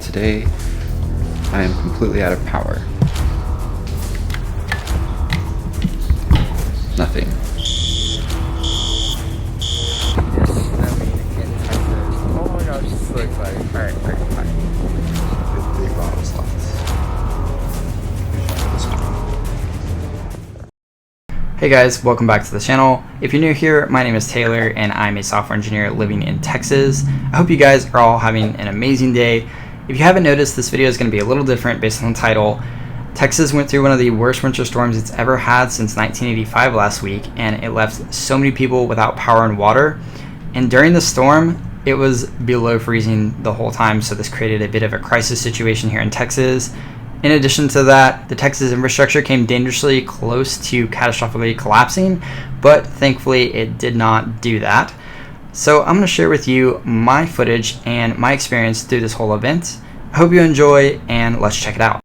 today I am completely out of power. Nothing. Oh my gosh, this is so exciting. Alright, bye. 3 bottles left. Hey guys, welcome back to the channel. If you're new here, my name is Taylor and I'm a software engineer living in Texas. I hope you guys are all having an amazing day. If you haven't noticed, this video is going to be a little different based on the title. Texas went through one of the worst winter storms it's ever had since 1985 last week, and it left so many people without power and water. And during the storm, it was below freezing the whole time, so this created a bit of a crisis situation here in Texas. In addition to that, the Texas infrastructure came dangerously close to catastrophically collapsing, but thankfully it did not do that. So I'm going to share with you my footage and my experience through this whole event. I hope you enjoy, and let's check it out.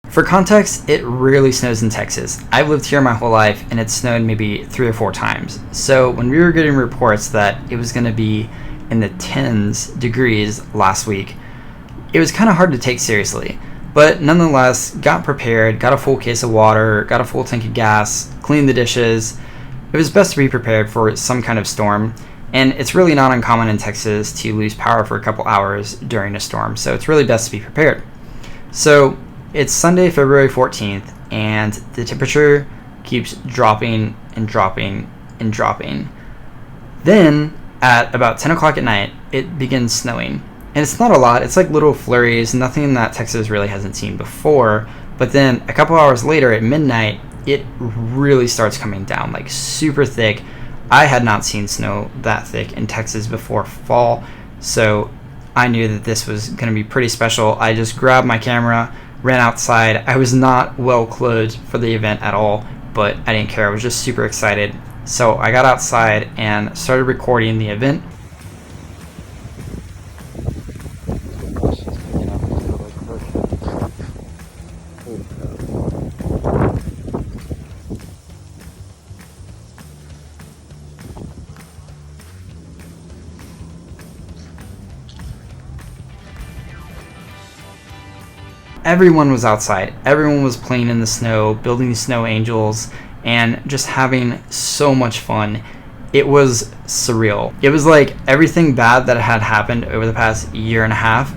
For context, it rarely snows in Texas. I've lived here my whole life and it snowed maybe 3 or 4 times. So when we were getting reports that it was going to be in the 10s degrees last week, it was kind of hard to take seriously. But nonetheless, got prepared, got a full case of water, got a full tank of gas, cleaned the dishes. It was best to be prepared for some kind of storm. And it's really not uncommon in Texas to lose power for a couple hours during a storm. So it's really best to be prepared. So it's Sunday, February 14th, and the temperature keeps dropping and dropping and dropping. Then at about 10 o'clock at night, it begins snowing. And it's not a lot, it's like little flurries, nothing that Texas really hasn't seen before. But then a couple hours later at midnight, it really starts coming down, like super thick. I had not seen snow that thick in Texas before fall, so I knew that this was going to be pretty special. I just grabbed my camera, ran outside. I was not well clothed for the event at all, but I didn't care. I was just super excited. So I got outside and started recording the event. Everyone was outside. Everyone was playing in the snow, building snow angels, and just having so much fun. It was surreal. It was like everything bad that had happened over the past year and a half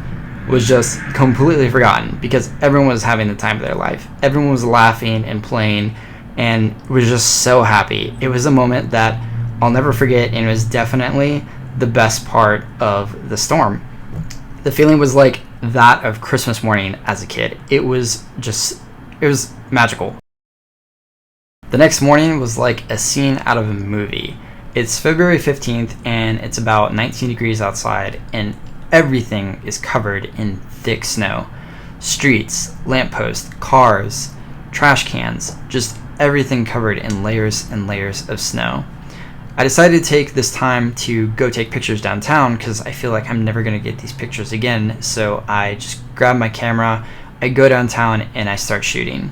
was just completely forgotten because everyone was having the time of their life. Everyone was laughing and playing and was just so happy. It was a moment that I'll never forget, and it was definitely the best part of the storm. The feeling was like that of Christmas morning as a kid. It was magical. The next morning was like a scene out of a movie. It's February 15th and it's about 19 degrees outside and everything is covered in thick snow. Streets, lampposts, cars, trash cans, just everything covered in layers and layers of snow. I decided to take this time to go take pictures downtown because I feel like I'm never going to get these pictures again. So I just grab my camera, I go downtown, and I start shooting.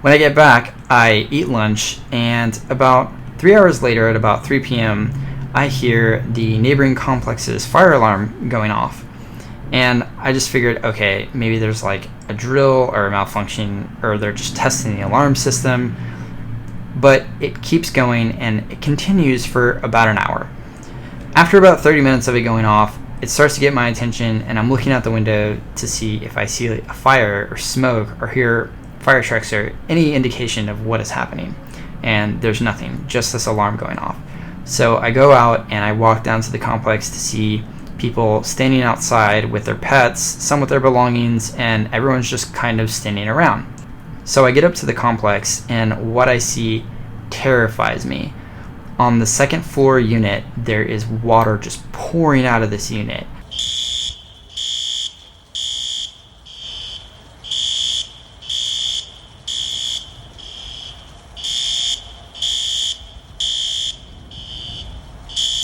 When I get back, I eat lunch, and about 3 hours later, at about 3 p.m., I hear the neighboring complex's fire alarm going off. And I just figured, okay, maybe there's like a drill or a malfunction, or they're just testing the alarm system. But it keeps going, and it continues for about an hour. After about 30 minutes of it going off, it starts to get my attention, and I'm looking out the window to see if I see a fire or smoke or hear fire trucks or any indication of what is happening. And there's nothing, just this alarm going off. So I go out and I walk down to the complex to see people standing outside with their pets, some with their belongings, and everyone's just kind of standing around. So I get up to the complex, and what I see terrifies me. On the second floor unit, there is water just pouring out of this unit.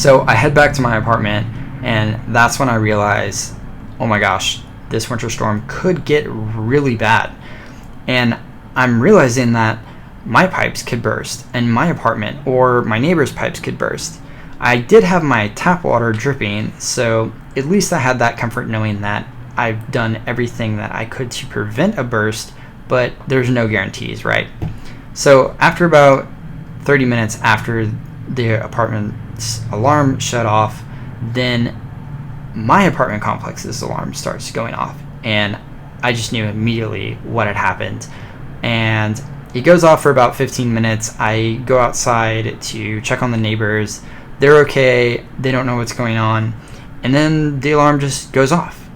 So I head back to my apartment, and that's when I realize, oh my gosh, this winter storm could get really bad. And I'm realizing that my pipes could burst in my apartment, or my neighbor's pipes could burst. I did have my tap water dripping, so at least I had that comfort knowing that I've done everything that I could to prevent a burst, but there's no guarantees, right? So after about 30 minutes after the apartment's alarm shut off, then my apartment complex's alarm starts going off, and I just knew immediately what had happened. And it goes off for about 15 minutes. I go outside to check on the neighbors. They're okay, they don't know what's going on, and then the alarm just goes off.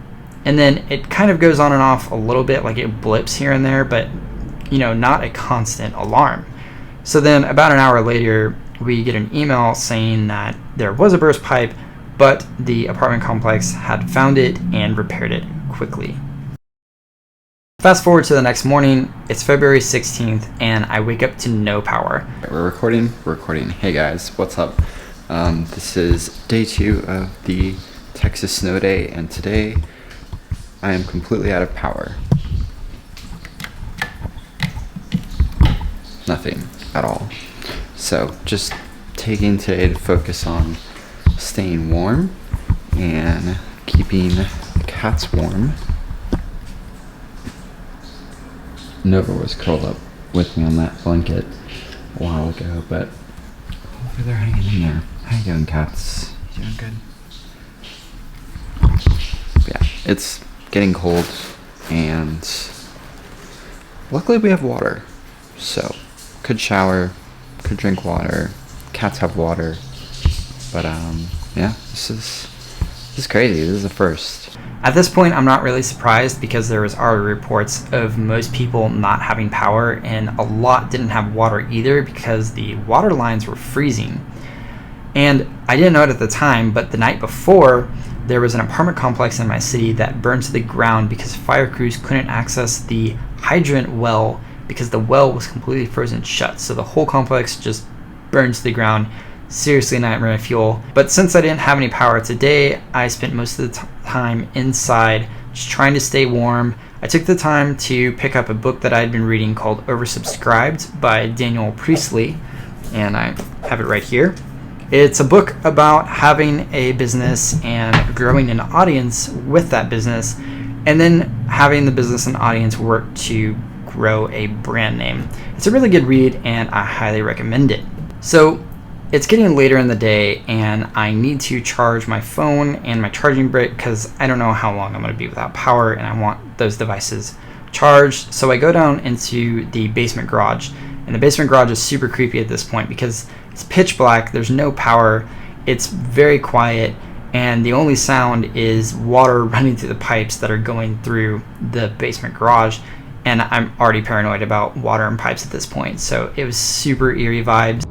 And then it kind of goes on and off a little bit, like it blips here and there, but not a constant alarm. So then about an hour later, we get an email saying that there was a burst pipe, but the apartment complex had found it and repaired it quickly. Fast forward to the next morning, it's February 16th, and I wake up to no power. We're recording. Hey guys, what's up? This is day 2 of the Texas snow day, and today I am completely out of power. Nothing at all. So just taking today to focus on staying warm and keeping the cats warm. Nova was curled up with me on that blanket a while ago, but hopefully they're hanging in there. How you doing, cats? You doing good? Yeah, it's getting cold, and luckily we have water, so could shower, could drink water. Cats have water, but yeah, this is crazy. This is the first. At this point, I'm not really surprised because there was already reports of most people not having power, and a lot didn't have water either because the water lines were freezing. And I didn't know it at the time, but the night before, there was an apartment complex in my city that burned to the ground because fire crews couldn't access the hydrant well because the well was completely frozen shut. So the whole complex just burned to the ground. Seriously nightmare fuel. But since I didn't have any power today, I spent most of the time inside just trying to stay warm. I took the time to pick up a book that I had been reading called Oversubscribed by Daniel Priestley, and I have it right here. It's a book about having a business and growing an audience with that business, and then having the business and audience work to grow a brand name. It's a really good read, and I highly recommend it. So it's getting later in the day, and I need to charge my phone and my charging brick because I don't know how long I'm going to be without power, and I want those devices charged. So I go down into the basement garage, and the basement garage is super creepy at this point because it's pitch black, there's no power, it's very quiet, and the only sound is water running through the pipes that are going through the basement garage, and I'm already paranoid about water and pipes at this point, so it was super eerie vibes.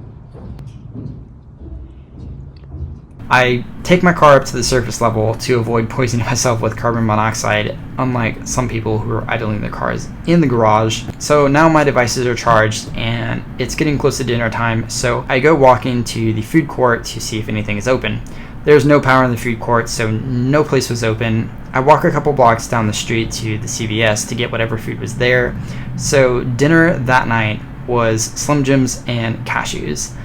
I take my car up to the surface level to avoid poisoning myself with carbon monoxide, unlike some people who are idling their cars in the garage. So now my devices are charged, and it's getting close to dinner time, so I go walking to the food court to see if anything is open. There's no power in the food court, so no place was open. I walk a couple blocks down the street to the CVS to get whatever food was there. So dinner that night was Slim Jims and cashews.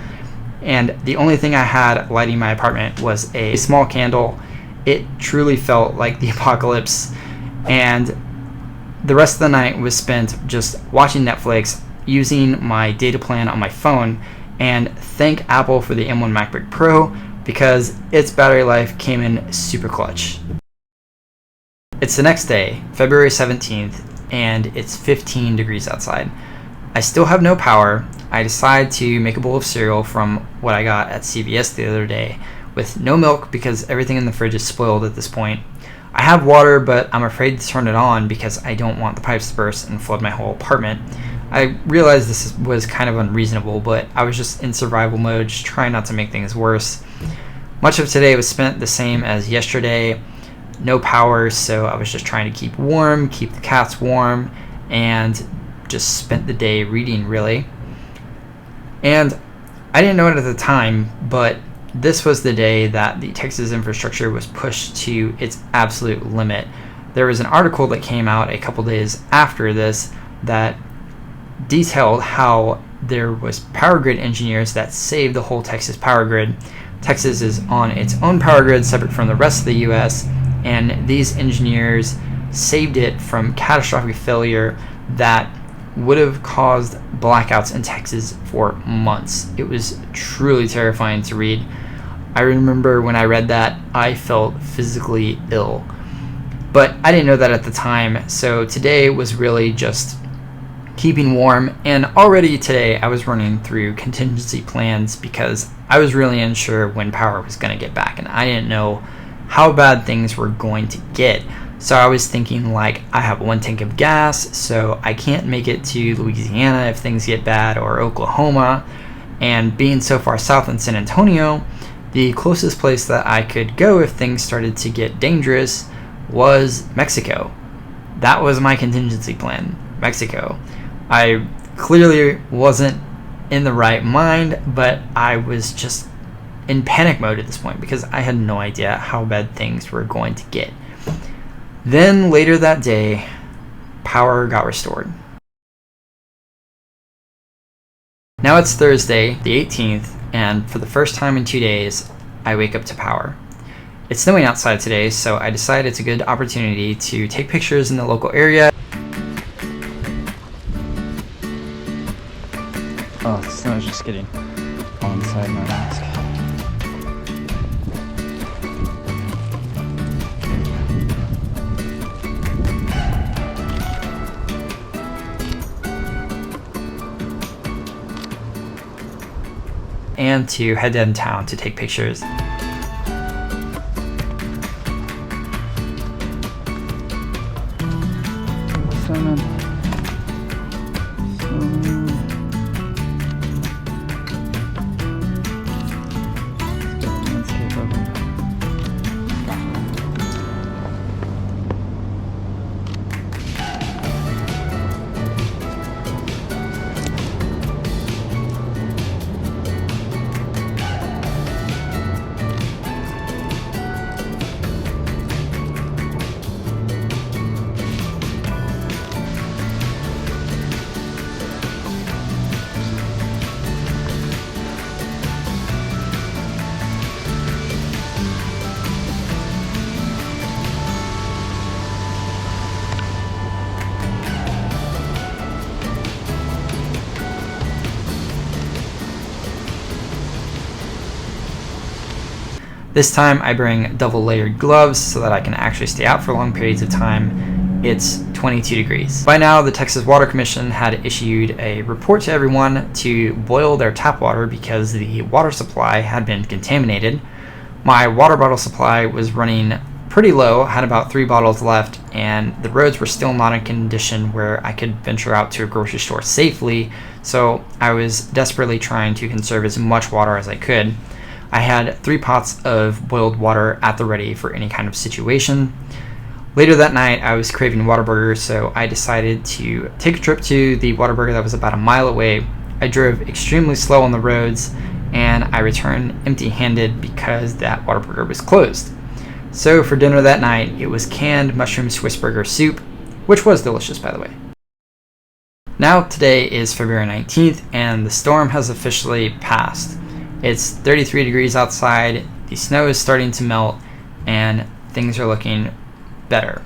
And the only thing I had lighting my apartment was a small candle. It truly felt like the apocalypse. And the rest of the night was spent just watching Netflix, using my data plan on my phone, and thank Apple for the M1 MacBook Pro because its battery life came in super clutch. It's the next day, February 17th, and it's 15 degrees outside. I still have no power. I decide to make a bowl of cereal from what I got at CVS the other day with no milk because everything in the fridge is spoiled at this point. I have water, but I'm afraid to turn it on because I don't want the pipes to burst and flood my whole apartment. I realized this was kind of unreasonable, but I was just in survival mode, just trying not to make things worse. Much of today was spent the same as yesterday. No power, so I was just trying to keep warm, keep the cats warm, and just spent the day reading, really. And I didn't know it at the time, but this was the day that the Texas infrastructure was pushed to its absolute limit. There was an article that came out a couple days after this that detailed how there was power grid engineers that saved the whole Texas power grid. Texas is on its own power grid separate from the rest of the US, and these engineers saved it from catastrophic failure that would have caused blackouts in Texas for months. It was truly terrifying to read. I remember when I read that, I felt physically ill. But I didn't know that at the time, so today was really just keeping warm, and already today I was running through contingency plans because I was really unsure when power was going to get back, and I didn't know how bad things were going to get. So I was thinking, like, I have 1 tank of gas, so I can't make it to Louisiana if things get bad, or Oklahoma, and being so far south in San Antonio, the closest place that I could go if things started to get dangerous was Mexico. That was my contingency plan, Mexico. I clearly wasn't in the right mind, but I was just in panic mode at this point because I had no idea how bad things were going to get. Then later that day, power got restored. Now it's Thursday, the 18th, and for the first time in 2 days, I wake up to power. It's snowing outside today, so I decided it's a good opportunity to take pictures in the local area. Oh, the snow is just getting all inside my mask. And to head downtown to take pictures. Snowman. This time I bring double layered gloves so that I can actually stay out for long periods of time. It's 22 degrees. By now, the Texas Water Commission had issued a report to everyone to boil their tap water because the water supply had been contaminated. My water bottle supply was running pretty low, had about 3 bottles left, and the roads were still not in condition where I could venture out to a grocery store safely, so I was desperately trying to conserve as much water as I could. I had 3 pots of boiled water at the ready for any kind of situation. Later that night, I was craving Whataburger, so I decided to take a trip to the Whataburger that was about a mile away. I drove extremely slow on the roads, and I returned empty-handed because that Whataburger was closed. So for dinner that night, it was canned mushroom Swiss burger soup, which was delicious, by the way. Now today is February 19th, and the storm has officially passed. It's 33 degrees outside, the snow is starting to melt, and things are looking better.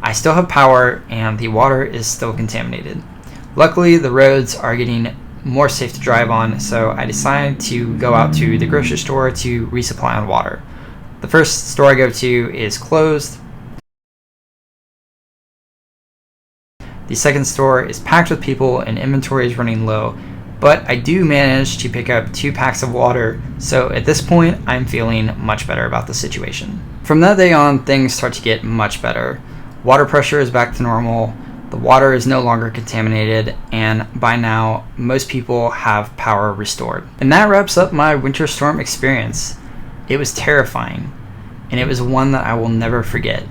I still have power, and the water is still contaminated. Luckily, the roads are getting more safe to drive on, so I decided to go out to the grocery store to resupply on water. The first store I go to is closed. The second store is packed with people and inventory is running low, but I do manage to pick up 2 packs of water, so at this point I'm feeling much better about the situation. From that day on, things start to get much better. Water pressure is back to normal, The water is no longer contaminated, and by now, most people have power restored. And that wraps up my winter storm experience. It was terrifying, and it was one that I will never forget.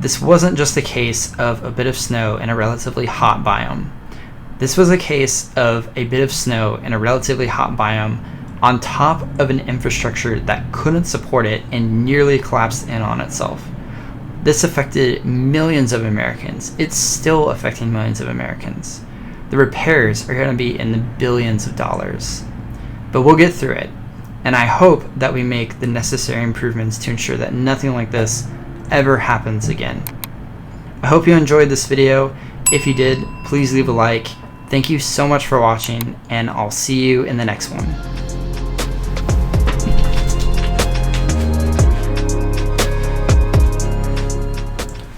This wasn't just a case of a bit of snow in a relatively hot biome. This was a case of a bit of snow in a relatively hot biome on top of an infrastructure that couldn't support it and nearly collapsed in on itself. This affected millions of Americans. It's still affecting millions of Americans. The repairs are going to be in the billions of dollars. But we'll get through it, and I hope that we make the necessary improvements to ensure that nothing like this ever happens again. I hope you enjoyed this video. If you did, please leave a like. Thank you so much for watching, and I'll see you in the next one.